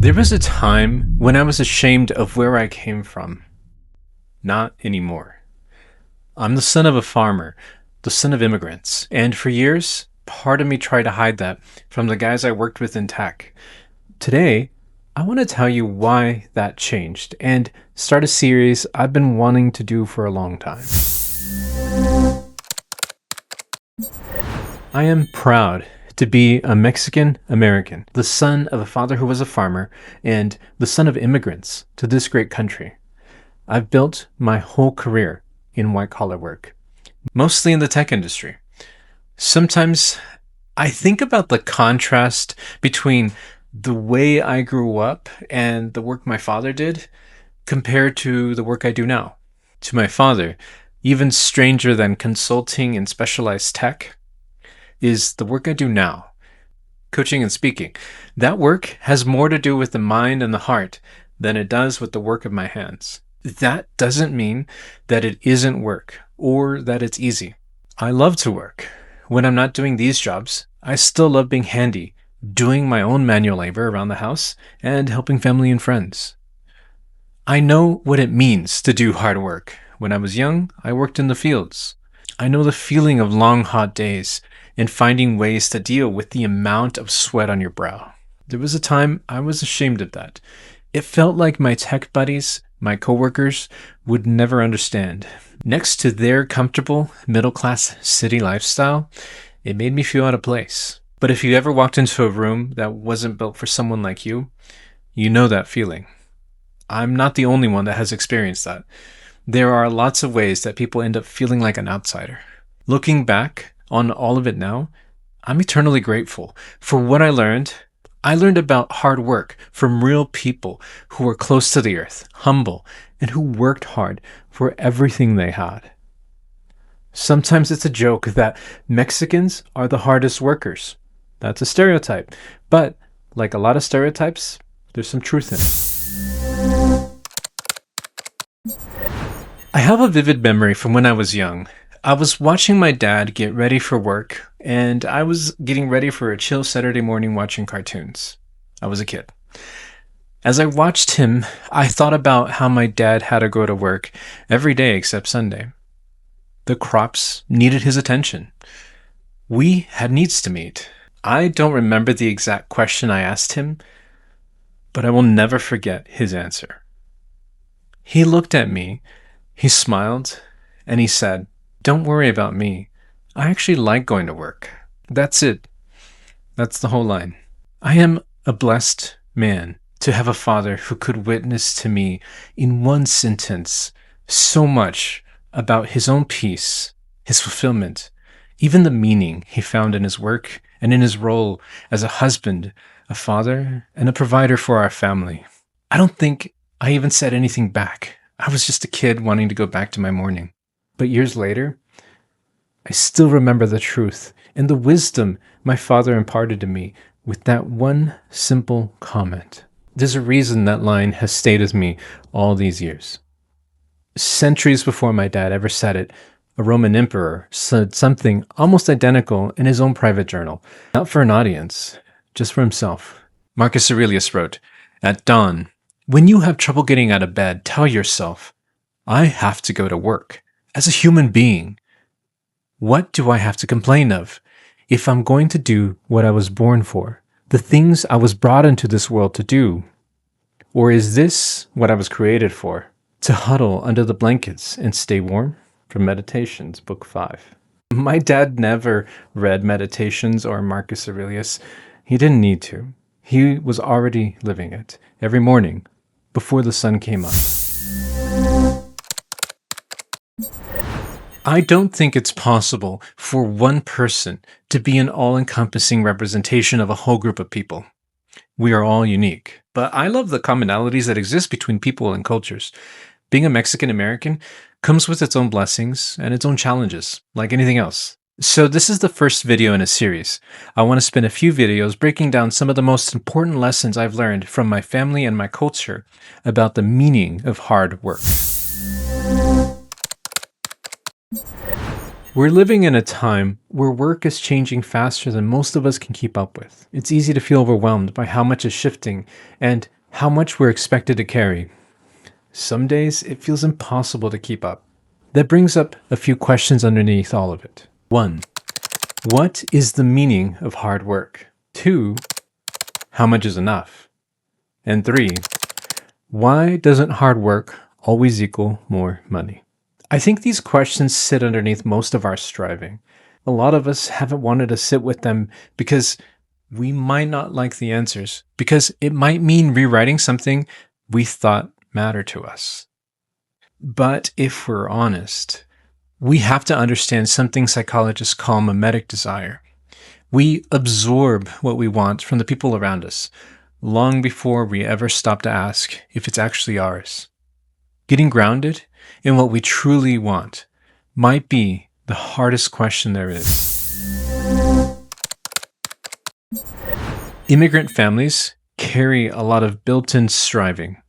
There was a time when I was ashamed of where I came from. Not anymore. I'm the son of a farmer, the son of immigrants, and for years, part of me tried to hide that from the guys I worked with in tech. Today, I want to tell you why that changed and start a series I've been wanting to do for a long time. I am proud to be a Mexican American, the son of a father who was a farmer, and the son of immigrants to this great country. I've built my whole career in white-collar work, mostly in the tech industry. Sometimes I think about the contrast between the way I grew up and the work my father did compared to the work I do now. To my father, even stranger than consulting in specialized tech is the work I do now, coaching and speaking. That work has more to do with the mind and the heart than it does with the work of my hands. That doesn't mean that it isn't work or that it's easy. I love to work. When I'm not doing these jobs, I still love being handy, doing my own manual labor around the house and helping family and friends. I know what it means to do hard work. When I was young, I worked in the fields. I know the feeling of long, hot days and finding ways to deal with the amount of sweat on your brow. There was a time I was ashamed of that. It felt like my tech buddies, my coworkers, would never understand. Next to their comfortable, middle-class city lifestyle, it made me feel out of place. But if you ever walked into a room that wasn't built for someone like you, you know that feeling. I'm not the only one that has experienced that. There are lots of ways that people end up feeling like an outsider. Looking back on all of it now, I'm eternally grateful for what I learned. I learned about hard work from real people who were close to the earth, humble, and who worked hard for everything they had. Sometimes it's a joke that Mexicans are the hardest workers. That's a stereotype, but like a lot of stereotypes, there's some truth in it. I have a vivid memory from when I was young. I was watching my dad get ready for work, and I was getting ready for a chill Saturday morning watching cartoons. I was a kid. As I watched him, I thought about how my dad had to go to work every day except Sunday. The crops needed his attention. We had needs to meet. I don't remember the exact question I asked him, but I will never forget his answer. He looked at me, he smiled, and he said, "Don't worry about me. I actually like going to work." That's it. That's the whole line. I am a blessed man to have a father who could witness to me in one sentence so much about his own peace, his fulfillment, even the meaning he found in his work and in his role as a husband, a father, and a provider for our family. I don't think I even said anything back. I was just a kid wanting to go back to my morning. But years later, I still remember the truth and the wisdom my father imparted to me with that one simple comment. There's a reason that line has stayed with me all these years. Centuries before my dad ever said it, a Roman emperor said something almost identical in his own private journal, not for an audience, just for himself. Marcus Aurelius wrote, "At dawn, when you have trouble getting out of bed, tell yourself, 'I have to go to work.' As a human being, what do I have to complain of if I'm going to do what I was born for, the things I was brought into this world to do? Or is this what I was created for, to huddle under the blankets and stay warm?" From Meditations, Book 5. My dad never read Meditations or Marcus Aurelius. He didn't need to. He was already living it every morning before the sun came up. I don't think it's possible for one person to be an all-encompassing representation of a whole group of people. We are all unique. But I love the commonalities that exist between people and cultures. Being a Mexican American comes with its own blessings and its own challenges, like anything else. So this is the first video in a series. I want to spend a few videos breaking down some of the most important lessons I've learned from my family and my culture about the meaning of hard work. We're living in a time where work is changing faster than most of us can keep up with. It's easy to feel overwhelmed by how much is shifting and how much we're expected to carry. Some days it feels impossible to keep up. That brings up a few questions underneath all of it. 1. What is the meaning of hard work? 2. How much is enough? And 3. Why doesn't hard work always equal more money? I think these questions sit underneath most of our striving. A lot of us haven't wanted to sit with them because we might not like the answers, because it might mean rewriting something we thought mattered to us. But if we're honest, we have to understand something psychologists call mimetic desire. We absorb what we want from the people around us long before we ever stop to ask if it's actually ours. Getting grounded in what we truly want might be the hardest question there is. Immigrant families carry a lot of built-in striving.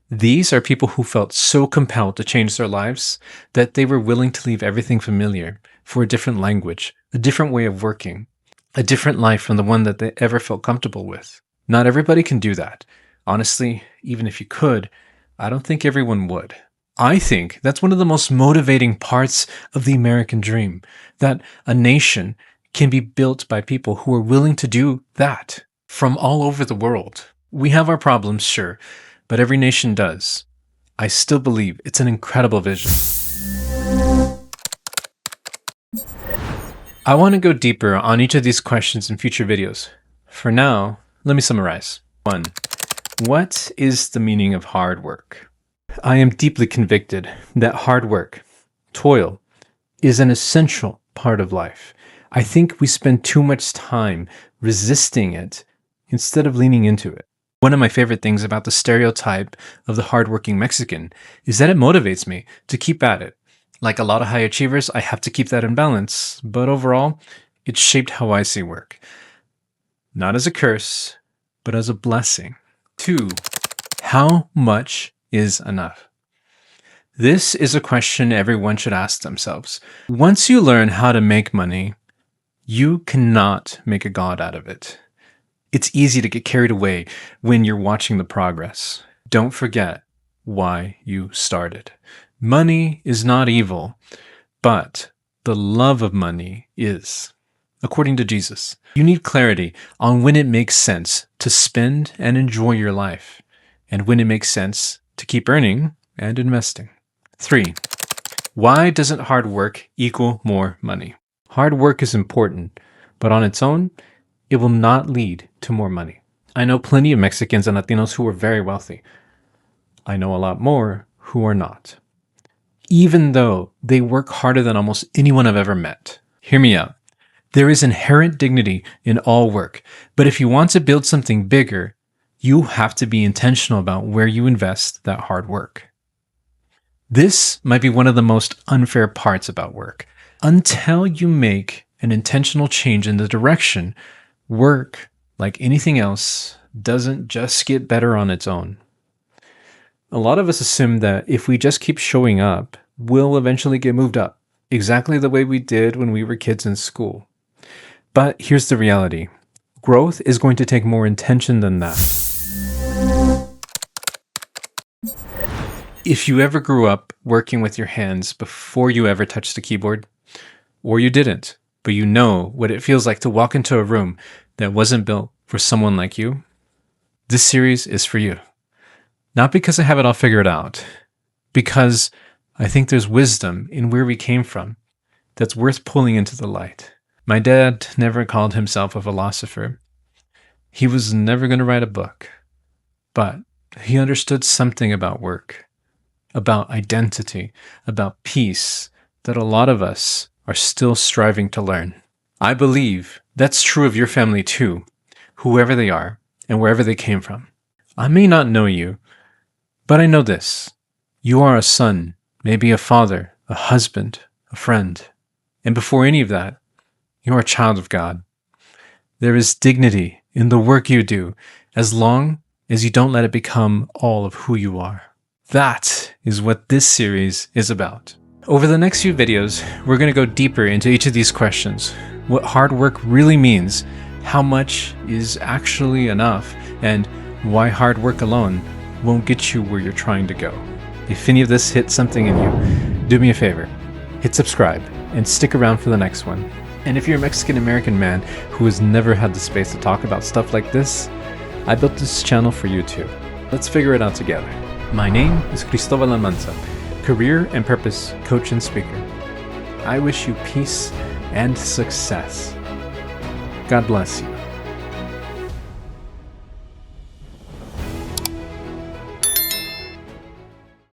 These are people who felt so compelled to change their lives that they were willing to leave everything familiar for a different language, a different way of working, a different life from the one that they ever felt comfortable with. Not everybody can do that. Honestly, even if you could, I don't think everyone would. I think that's one of the most motivating parts of the American dream, that a nation can be built by people who are willing to do that from all over the world. We have our problems, sure, but every nation does. I still believe it's an incredible vision. I want to go deeper on each of these questions in future videos. For now, let me summarize. 1. What is the meaning of hard work? I am deeply convicted that hard work, toil, is an essential part of life. I think we spend too much time resisting it instead of leaning into it. One of my favorite things about the stereotype of the hardworking Mexican is that it motivates me to keep at it. Like a lot of high achievers, I have to keep that in balance, but overall, it's shaped how I see work. Not as a curse, but as a blessing. 2. How much is enough? This is a question everyone should ask themselves. Once you learn how to make money, you cannot make a god out of it. It's easy to get carried away when you're watching the progress. Don't forget why you started. Money is not evil, but the love of money is. According to Jesus, you need clarity on when it makes sense to spend and enjoy your life, and when it makes sense to keep earning and investing. 3. Why doesn't hard work equal more money? Hard work is important, but on its own, it will not lead to more money. I know plenty of Mexicans and Latinos who are very wealthy. I know a lot more who are not, even though they work harder than almost anyone I've ever met. Hear me out. There is inherent dignity in all work, but if you want to build something bigger, you have to be intentional about where you invest that hard work. This might be one of the most unfair parts about work. Until you make an intentional change in the direction, work, like anything else, doesn't just get better on its own. A lot of us assume that if we just keep showing up, we'll eventually get moved up, exactly the way we did when we were kids in school. But here's the reality. Growth is going to take more intention than that. If you ever grew up working with your hands before you ever touched the keyboard, or you didn't, but you know what it feels like to walk into a room that wasn't built for someone like you, this series is for you. Not because I have it all figured out, because I think there's wisdom in where we came from that's worth pulling into the light. My dad never called himself a philosopher. He was never going to write a book, but he understood something about work, about identity, about peace that a lot of us are still striving to learn. I believe that's true of your family too, whoever they are and wherever they came from. I may not know you, but I know this. You are a son, maybe a father, a husband, a friend. And before any of that, you are a child of God. There is dignity in the work you do, as long as you don't let it become all of who you are. That is what this series is about. Over the next few videos, we're going to go deeper into each of these questions. What hard work really means, how much is actually enough, and why hard work alone won't get you where you're trying to go. If any of this hit something in you, do me a favor, hit subscribe and stick around for the next one. And if you're a Mexican-American man who has never had the space to talk about stuff like this, I built this channel for you too. Let's figure it out together. My name is Cristobal Almanza, career and purpose coach and speaker. I wish you peace and success. God bless you.